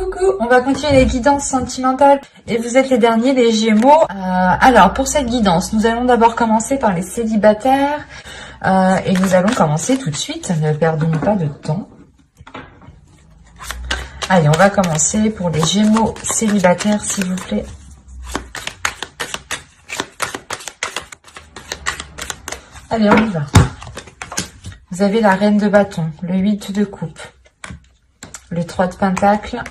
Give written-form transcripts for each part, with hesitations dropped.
coucou, on va continuer les guidances sentimentales et vous êtes les derniers, les Gémeaux. Alors pour cette guidance, nous allons d'abord commencer par les célibataires et nous allons commencer tout de suite, ne perdons pas de temps. Allez, on va commencer pour les Gémeaux célibataires, s'il vous plaît. Allez, on y va. Vous avez la reine de bâton, le 8 de coupe, le 3 de pentacle,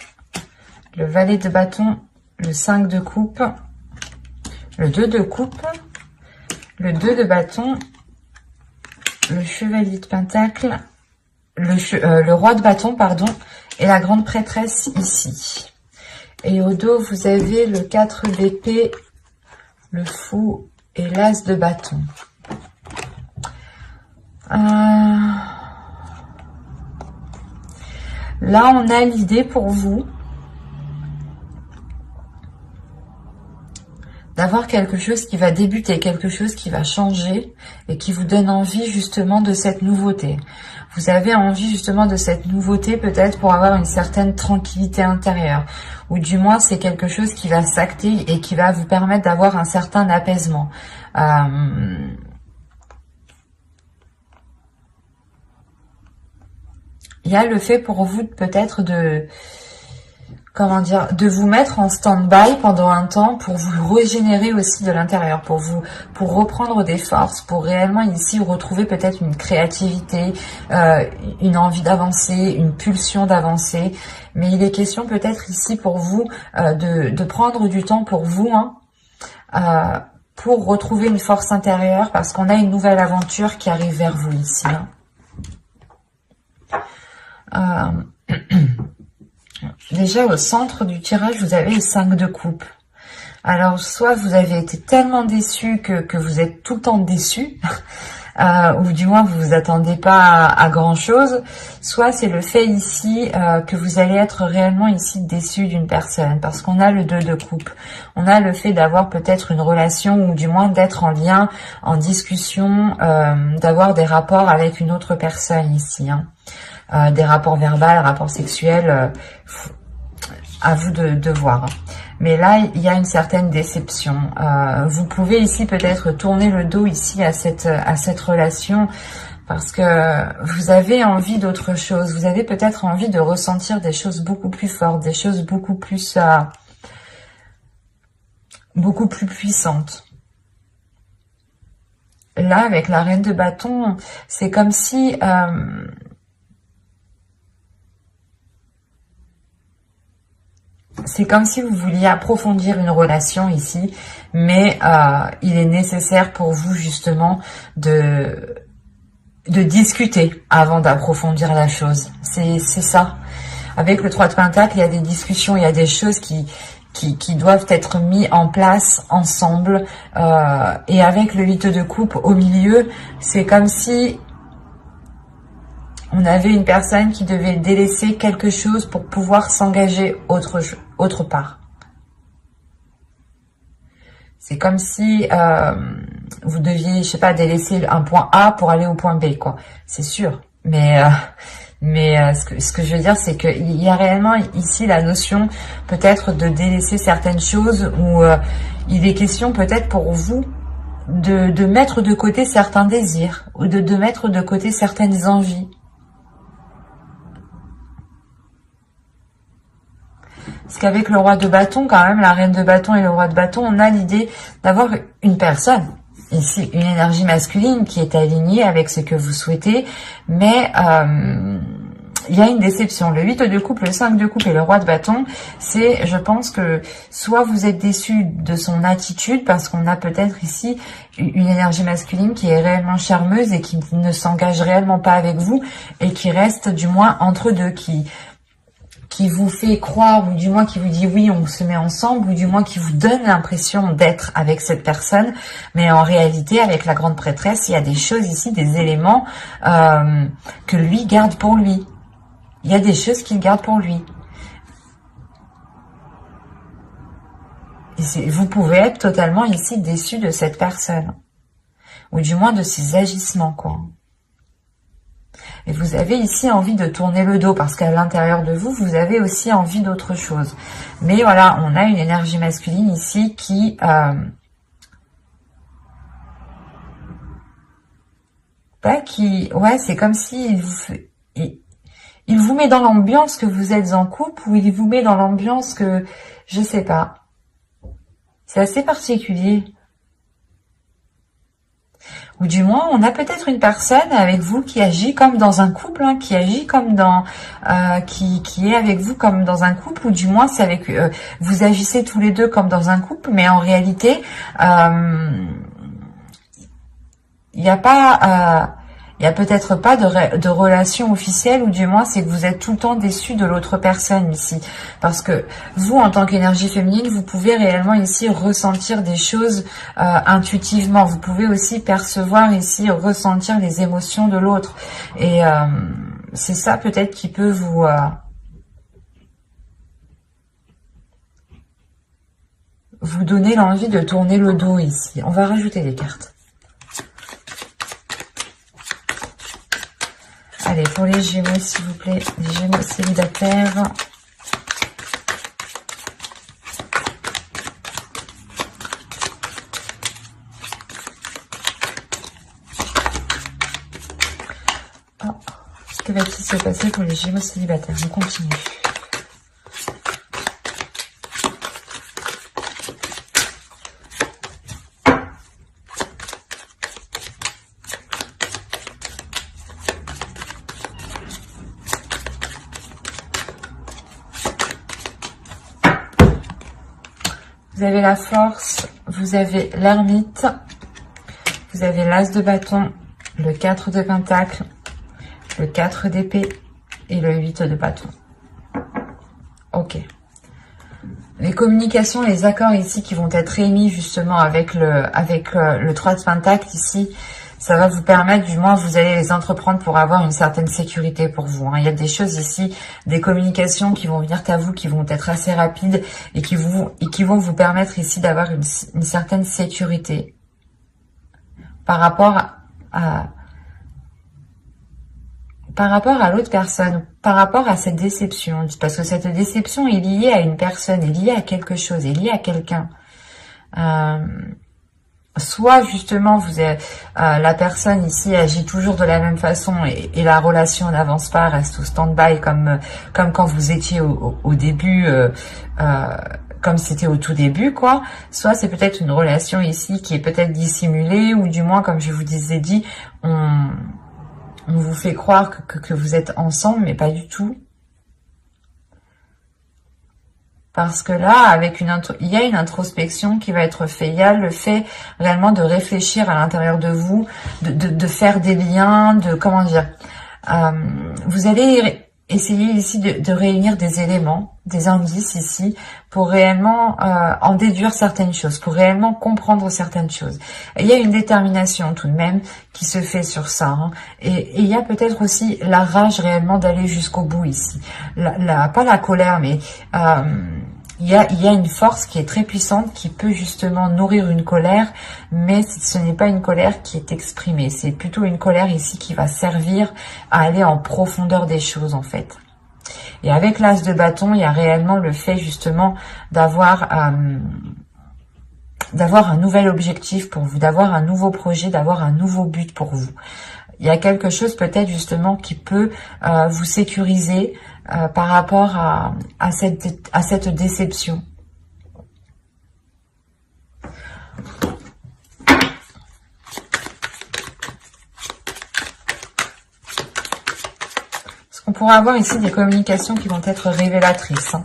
le valet de bâton, le 5 de coupe, le 2 de coupe, le 2 de bâton, le chevalier de pentacle, le roi de bâton, pardon, et la grande prêtresse ici. Et au dos, vous avez le 4 d'épée, le fou et l'as de bâton. Là, on a l'idée pour vous d'avoir quelque chose qui va débuter, quelque chose qui va changer et qui vous donne envie justement de cette nouveauté. Vous avez envie justement de cette nouveauté peut-être pour avoir une certaine tranquillité intérieure. Ou du moins, c'est quelque chose qui va s'acter et qui va vous permettre d'avoir un certain apaisement. Il y a le fait pour vous peut-être de, comment dire, de vous mettre en stand-by pendant un temps pour vous régénérer aussi de l'intérieur, pour reprendre des forces, pour réellement ici retrouver peut-être une créativité, une envie d'avancer, une pulsion d'avancer. Mais il est question peut-être ici pour vous de prendre du temps pour vous, pour retrouver une force intérieure, parce qu'on a une nouvelle aventure qui arrive vers vous ici. Déjà au centre du tirage, vous avez le 5 de coupe. Alors, soit vous avez été tellement déçu que vous êtes tout le temps déçu, ou du moins vous vous attendez pas à grand chose, soit c'est le fait ici que vous allez être réellement ici déçu d'une personne, parce qu'on a le 2 de coupe. On a le fait d'avoir peut-être une relation, ou du moins d'être en lien, en discussion, d'avoir des rapports avec une autre personne ici, des rapports verbaux, rapports sexuels, à vous de voir. Mais là, il y a une certaine déception. Vous pouvez ici peut-être tourner le dos ici à cette relation parce que vous avez envie d'autre chose. Vous avez peut-être envie de ressentir des choses beaucoup plus fortes, des choses beaucoup plus puissantes. Là, avec la reine de bâton, c'est comme si vous vouliez approfondir une relation ici, mais il est nécessaire pour vous justement de discuter avant d'approfondir la chose. C'est ça. Avec le 3 de pentacle, il y a des discussions, il y a des choses qui doivent être mises en place ensemble. Et avec le 8 de coupe au milieu, c'est comme si on avait une personne qui devait délaisser quelque chose pour pouvoir s'engager autre part. C'est comme si vous deviez, je sais pas, délaisser un point A pour aller au point B, quoi. C'est sûr. Mais ce que je veux dire, c'est qu'il y a réellement ici la notion peut-être de délaisser certaines choses, ou il est question peut-être pour vous de mettre de côté certains désirs, ou de mettre de côté certaines envies. Parce qu'avec le roi de bâton, quand même, la reine de bâton et le roi de bâton, on a l'idée d'avoir une personne, ici, une énergie masculine qui est alignée avec ce que vous souhaitez, mais il y a une déception. Le 8 de coupe, le 5 de coupe et le roi de bâton, c'est, je pense que soit vous êtes déçu de son attitude, parce qu'on a peut-être ici une énergie masculine qui est réellement charmeuse et qui ne s'engage réellement pas avec vous, et qui reste du moins entre deux, qui vous fait croire, ou du moins qui vous dit oui, on se met ensemble, ou du moins qui vous donne l'impression d'être avec cette personne, mais en réalité, avec la grande prêtresse, il y a des choses ici, des éléments que lui garde pour lui. Il y a des choses qu'il garde pour lui. Et vous pouvez être totalement ici déçu de cette personne, ou du moins de ses agissements, quoi. Et vous avez ici envie de tourner le dos parce qu'à l'intérieur de vous, vous avez aussi envie d'autre chose. Mais voilà, on a une énergie masculine ici qui... ouais, c'est comme si il vous met dans l'ambiance que vous êtes en couple ou il vous met dans l'ambiance que... Je sais pas. C'est assez particulier. Ou du moins, on a peut-être une personne avec vous qui agit comme dans un couple, hein, qui agit comme dans... qui est avec vous comme dans un couple, ou du moins, c'est avec... vous agissez tous les deux comme dans un couple, mais en réalité, il n'y a pas... il n'y a peut-être pas de relation officielle, ou du moins c'est que vous êtes tout le temps déçu de l'autre personne ici. Parce que vous, en tant qu'énergie féminine, vous pouvez réellement ici ressentir des choses intuitivement. Vous pouvez aussi percevoir ici, ressentir les émotions de l'autre. Et c'est ça peut-être qui peut vous donner l'envie de tourner le dos ici. On va rajouter des cartes. Allez, pour les Gémeaux, s'il vous plaît, les Gémeaux célibataires. Oh, que va-t-il se passer pour les Gémeaux célibataires? On continue. Vous avez la force, vous avez l'ermite, vous avez l'as de bâton, le 4 de pentacle, le 4 d'épée et le 8 de bâton. Ok. Les communications, les accords ici qui vont être émis justement avec le 3 de pentacle ici, ça va vous permettre, du moins vous allez les entreprendre pour avoir une certaine sécurité pour vous. Hein. Il y a des choses ici, des communications qui vont venir à vous, qui vont être assez rapides et qui vont vous permettre ici d'avoir une certaine sécurité par rapport à l'autre personne, par rapport à cette déception. Parce que cette déception est liée à une personne, est liée à quelque chose, est liée à quelqu'un. Soit justement la personne ici agit toujours de la même façon et la relation n'avance pas, reste au stand-by comme quand vous étiez au début, comme c'était au tout début, quoi. Soit c'est peut-être une relation ici qui est peut-être dissimulée, ou du moins, comme je vous disais dit, on vous fait croire que vous êtes ensemble, mais pas du tout. Parce que là, il y a une introspection qui va être faite. Il y a le fait réellement de réfléchir à l'intérieur de vous, de faire des liens, comment dire. Vous allez essayer ici de réunir des éléments, des indices ici, pour réellement en déduire certaines choses, pour réellement comprendre certaines choses. Et il y a une détermination tout de même qui se fait sur ça. Hein. Et il y a peut-être aussi la rage réellement d'aller jusqu'au bout ici. Pas la colère, mais... il y a une force qui est très puissante qui peut justement nourrir une colère, mais ce n'est pas une colère qui est exprimée. C'est plutôt une colère ici qui va servir à aller en profondeur des choses en fait. Et avec l'as de bâton, il y a réellement le fait justement d'avoir un nouvel objectif pour vous, d'avoir un nouveau projet, d'avoir un nouveau but pour vous. Il y a quelque chose peut-être justement qui peut vous sécuriser par rapport à cette déception. Parce qu'on pourra avoir ici des communications qui vont être révélatrices. Hein.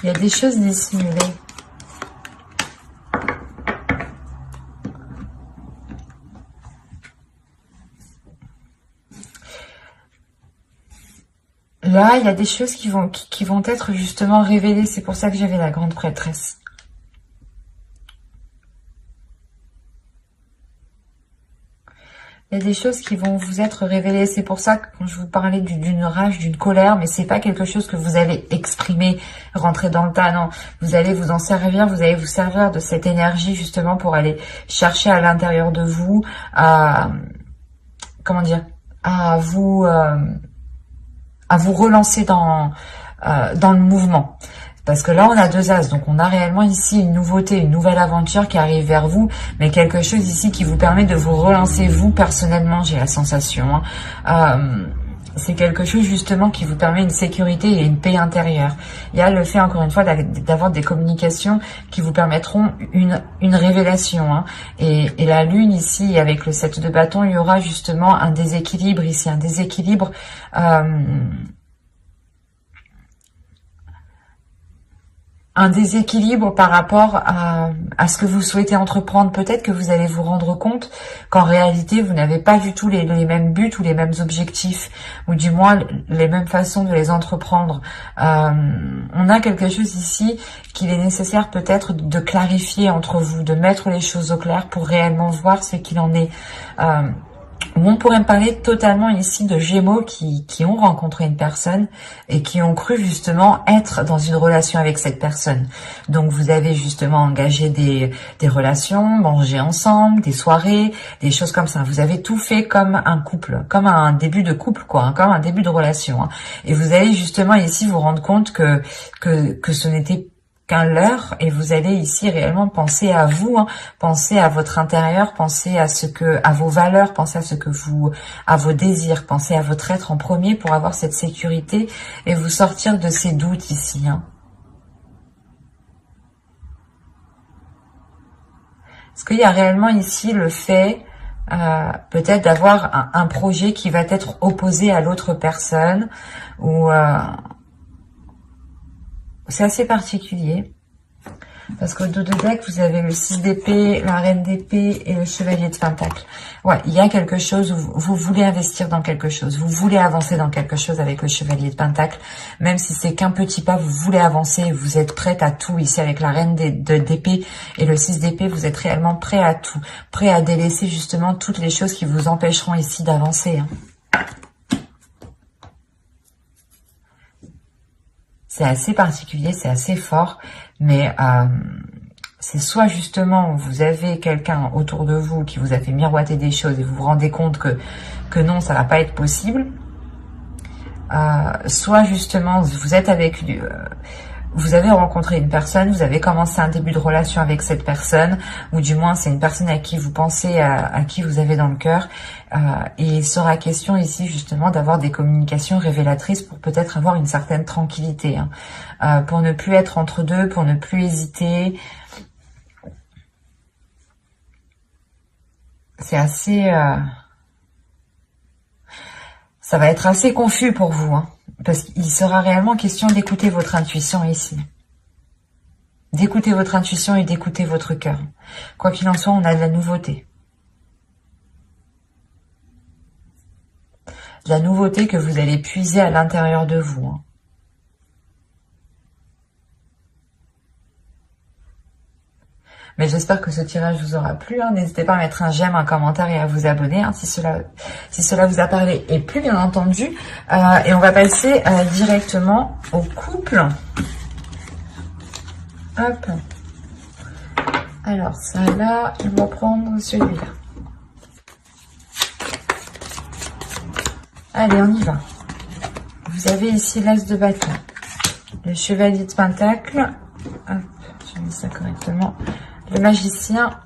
Il y a des choses dissimulées. Là, il y a des choses qui vont être justement révélées. C'est pour ça que j'avais la grande prêtresse. Il y a des choses qui vont vous être révélées. C'est pour ça que quand je vous parlais d'une rage, d'une colère, mais c'est pas quelque chose que vous allez exprimer, rentrer dans le tas, non. Vous allez vous en servir, vous allez vous servir de cette énergie justement pour aller chercher à l'intérieur de vous, comment dire, à vous relancer dans le mouvement. Parce que là, on a 2 as, donc on a réellement ici une nouveauté, une nouvelle aventure qui arrive vers vous, mais quelque chose ici qui vous permet de vous relancer vous personnellement, j'ai la sensation. C'est quelque chose justement qui vous permet une sécurité et une paix intérieure. Il y a le fait, encore une fois, d'avoir des communications qui vous permettront une révélation. Et la lune ici, avec le 7 de bâton, il y aura justement un déséquilibre ici, un déséquilibre... un déséquilibre par rapport à ce que vous souhaitez entreprendre. Peut-être que vous allez vous rendre compte qu'en réalité, vous n'avez pas du tout les mêmes buts ou les mêmes objectifs, ou du moins les mêmes façons de les entreprendre. On a quelque chose ici qu'il est nécessaire peut-être de clarifier entre vous, de mettre les choses au clair pour réellement voir ce qu'il en est. On pourrait me parler totalement ici de Gémeaux qui ont rencontré une personne et qui ont cru justement être dans une relation avec cette personne. Donc vous avez justement engagé des relations, mangé ensemble, des soirées, des choses comme ça. Vous avez tout fait comme un couple, comme un début de couple, quoi, comme un début de relation. Et vous allez justement ici vous rendre compte que ce n'était qu'un leurre, et vous allez ici réellement penser à vous, penser à votre intérieur, penser à vos valeurs, penser à vos désirs, penser à votre être en premier pour avoir cette sécurité et vous sortir de ces doutes ici. Est-ce qu'il y a réellement ici le fait peut-être d'avoir un projet qui va être opposé à l'autre personne, ou c'est assez particulier, parce qu'au dos de deck, vous avez le 6 d'épée, la reine d'épée et le chevalier de pentacle. Ouais, il y a quelque chose où vous voulez investir dans quelque chose, vous voulez avancer dans quelque chose avec le chevalier de pentacle, même si c'est qu'un petit pas, vous voulez avancer, vous êtes prête à tout. Ici, avec la reine d'épée et le 6 d'épée, vous êtes réellement prêt à tout, prêt à délaisser justement toutes les choses qui vous empêcheront ici d'avancer. C'est assez particulier, c'est assez fort, mais c'est soit justement vous avez quelqu'un autour de vous qui vous a fait miroiter des choses et vous vous rendez compte que non, ça va pas être possible, soit justement vous êtes avec lui, vous avez rencontré une personne, vous avez commencé un début de relation avec cette personne, ou du moins c'est une personne à qui vous pensez, à qui vous avez dans le cœur, et il sera question ici justement d'avoir des communications révélatrices pour peut-être avoir une certaine tranquillité, pour ne plus être entre deux, pour ne plus hésiter. C'est assez... ça va être assez confus pour vous, parce qu'il sera réellement question d'écouter votre intuition ici. D'écouter votre intuition et d'écouter votre cœur. Quoi qu'il en soit, on a de la nouveauté. De la nouveauté que vous allez puiser à l'intérieur de vous. Mais j'espère que ce tirage vous aura plu. N'hésitez pas à mettre un j'aime, un commentaire et à vous abonner si cela vous a parlé et plu, bien entendu. Et on va passer directement au couple. Hop. Alors ça là, on va prendre celui-là. Allez, on y va. Vous avez ici l'as de bâton, le chevalier de pentacle. Hop, je mets ça correctement. Le magicien,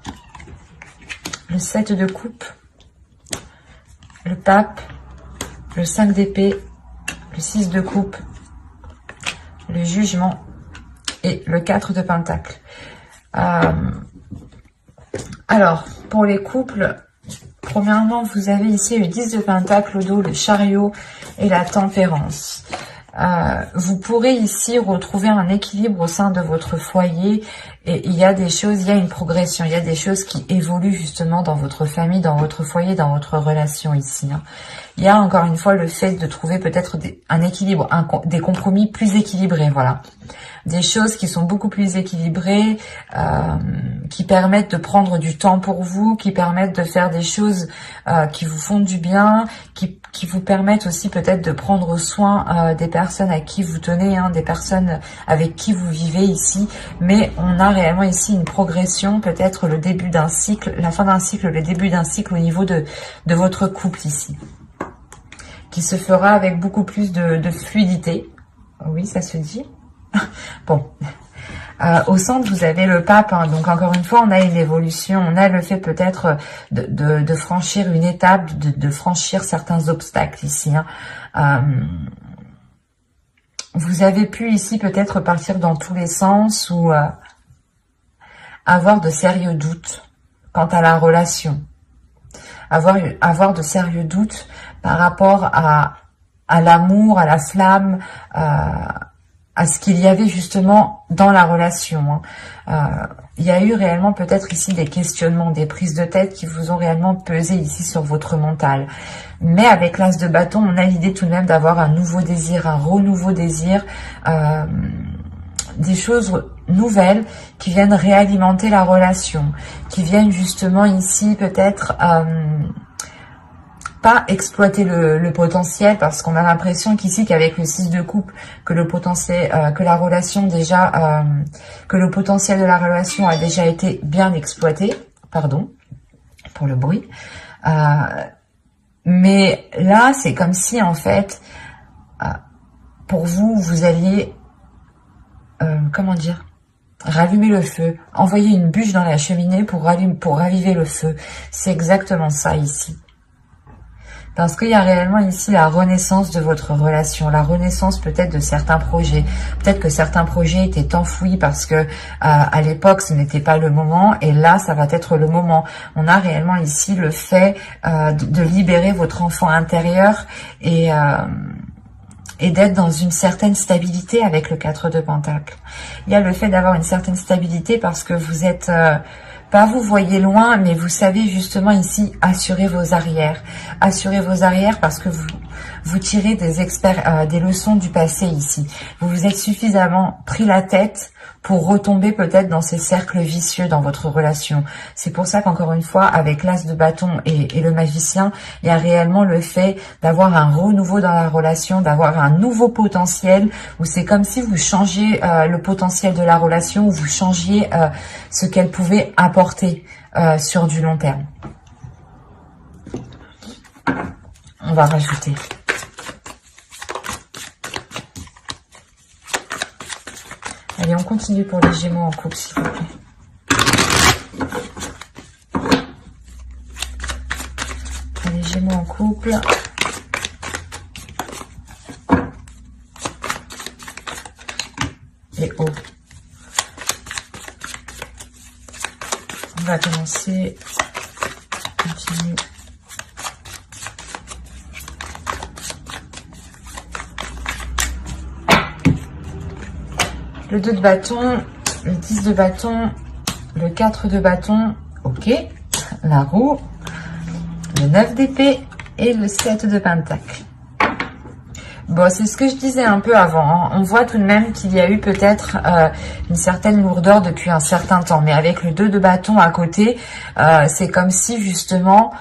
le 7 de coupe, le pape, le 5 d'épée, le 6 de coupe, le jugement et le 4 de pentacle. Alors, pour les couples, premièrement, vous avez ici le 10 de pentacle au dos, le chariot et la tempérance. Vous pourrez ici retrouver un équilibre au sein de votre foyer Et il y a des choses, il y a une progression, il y a des choses qui évoluent justement dans votre famille, dans votre foyer, dans votre relation ici. Hein. Il y a encore une fois le fait de trouver peut-être un équilibre, des compromis plus équilibrés, voilà. Des choses qui sont beaucoup plus équilibrées, qui permettent de prendre du temps pour vous, qui permettent de faire des choses qui vous font du bien, qui vous permettent aussi peut-être de prendre soin des personnes à qui vous tenez, hein, des personnes avec qui vous vivez ici. Mais on a réellement ici une progression, peut-être le début d'un cycle, la fin d'un cycle, le début d'un cycle au niveau de votre couple ici, qui se fera avec beaucoup plus de fluidité. Oui, ça se dit. Bon, au centre, vous avez le pape, hein, donc encore une fois, on a une évolution, on a le fait peut-être de franchir une étape, de franchir certains obstacles ici. Hein. Vous avez pu ici peut-être partir dans tous les sens ou avoir de sérieux doutes quant à la relation. Avoir de sérieux doutes par rapport à l'amour, à la flamme, à ce qu'il y avait justement dans la relation. Hein. Il y a eu réellement peut-être ici des questionnements, des prises de tête qui vous ont réellement pesé ici sur votre mental. Mais avec l'as de bâton, on a l'idée tout de même d'avoir un nouveau désir, un renouveau désir, des choses nouvelles qui viennent réalimenter la relation, qui viennent justement ici peut-être pas exploiter le potentiel, parce qu'on a l'impression qu'ici qu'avec le 6 de coupe, que le potentiel, que la relation déjà, que le potentiel de la relation a déjà été bien exploité. Pardon pour le bruit. Mais là, c'est comme si en fait, pour vous, vous alliez, comment dire, rallumer le feu, envoyer une bûche dans la cheminée pour raviver le feu. C'est exactement ça ici. Parce qu'il y a réellement ici la renaissance de votre relation, la renaissance peut-être de certains projets. Peut-être que certains projets étaient enfouis parce que à l'époque ce n'était pas le moment, et là ça va être le moment. On a réellement ici le fait de libérer votre enfant intérieur et d'être dans une certaine stabilité avec le 4 de Pentacle. Il y a le fait d'avoir une certaine stabilité parce que vous êtes... pas vous voyez loin, mais vous savez justement ici assurer vos arrières. Assurer vos arrières parce que vous tirez des leçons du passé ici. Vous vous êtes suffisamment pris la tête pour retomber peut-être dans ces cercles vicieux dans votre relation. C'est pour ça qu'encore une fois, avec l'as de bâton et le magicien, il y a réellement le fait d'avoir un renouveau dans la relation, d'avoir un nouveau potentiel, où c'est comme si vous changiez le potentiel de la relation, où vous changiez ce qu'elle pouvait apporter sur du long terme. On va rajouter. Allez, on continue pour les Gémeaux en couple, s'il vous plaît. Les Gémeaux en couple. Et haut. On va commencer. Continue. Le 2 de bâton, le 10 de bâton, le 4 de bâton, ok, la roue, le 9 d'épée et le 7 de pentacle. Bon, c'est ce que je disais un peu avant, hein. On voit tout de même qu'il y a eu peut-être une certaine lourdeur depuis un certain temps, mais avec le 2 de bâton à côté, c'est comme si justement...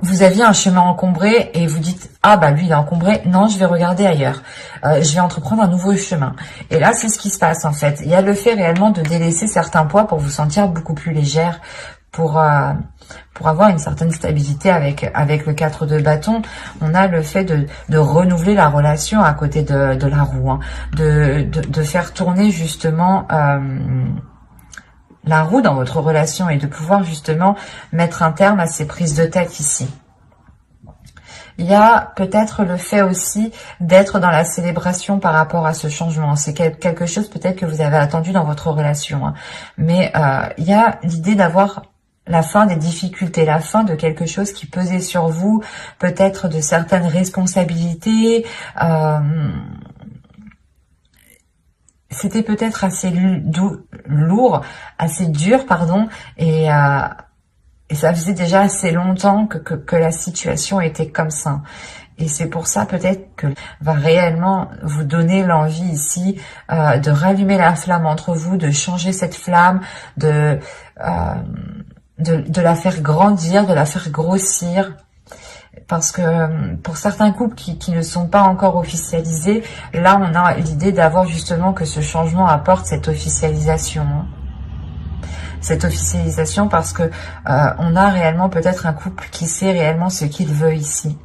vous aviez un chemin encombré et vous dites « Ah bah lui il est encombré, non je vais regarder ailleurs, je vais entreprendre un nouveau chemin ». Et là c'est ce qui se passe en fait. Il y a le fait réellement de délaisser certains poids pour vous sentir beaucoup plus légère, pour avoir une certaine stabilité avec le 4 de bâton. On a le fait de renouveler la relation à côté de la roue, hein, de faire tourner justement... la roue dans votre relation et de pouvoir justement mettre un terme à ces prises de tête ici. Il y a peut-être le fait aussi d'être dans la célébration par rapport à ce changement. C'est quelque chose peut-être que vous avez attendu dans votre relation. Hein. Mais il y a l'idée d'avoir la fin des difficultés, la fin de quelque chose qui pesait sur vous, peut-être de certaines responsabilités, c'était peut-être assez lourd, assez dur, pardon, et ça faisait déjà assez longtemps que la situation était comme ça. Et c'est pour ça peut-être que va réellement vous donner l'envie ici de rallumer la flamme entre vous, de changer cette flamme, de la faire grandir, de la faire grossir. Parce que pour certains couples qui ne sont pas encore officialisés, là on a l'idée d'avoir justement que ce changement apporte cette officialisation. Cette officialisation parce que on a réellement peut-être un couple qui sait réellement ce qu'il veut ici.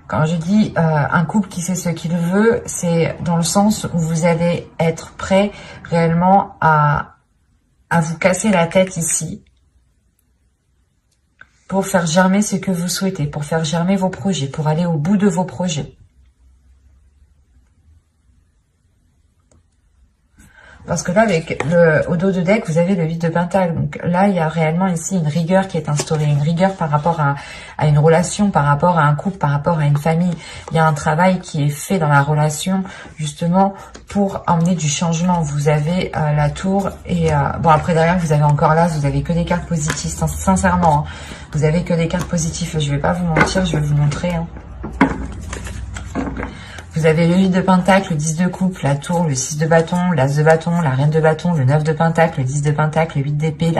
Quand je dis un couple qui sait ce qu'il veut, c'est dans le sens où vous allez être prêt réellement à vous casser la tête ici pour faire germer ce que vous souhaitez, pour faire germer vos projets, pour aller au bout de vos projets. Parce que là, avec au dos de deck, vous avez le 8 de Pentacle. Donc là, il y a réellement ici une rigueur qui est instaurée. Une rigueur par rapport à une relation, par rapport à un couple, par rapport à une famille. Il y a un travail qui est fait dans la relation, justement, pour emmener du changement. Vous avez la tour et... bon, après, derrière, vous avez encore là, vous avez que des cartes positives. Sincèrement, hein, vous avez que des cartes positives. Je vais pas vous mentir, je vais vous montrer. Hein. Vous avez le 8 de Pentacle, le 10 de coupe, la tour, le 6 de bâton, l'as de bâton, la reine de bâton, le 9 de Pentacle, le 10 de Pentacle, le 8 d'épée,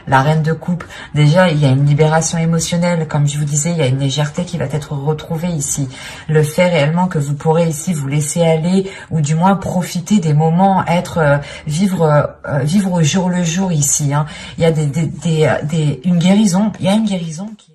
la reine de coupe. Déjà, il y a une libération émotionnelle. Comme je vous disais, il y a une légèreté qui va être retrouvée ici. Le fait réellement que vous pourrez ici vous laisser aller ou du moins profiter des moments, vivre au jour le jour ici. Hein. Il y a une guérison. Il y a une guérison qui...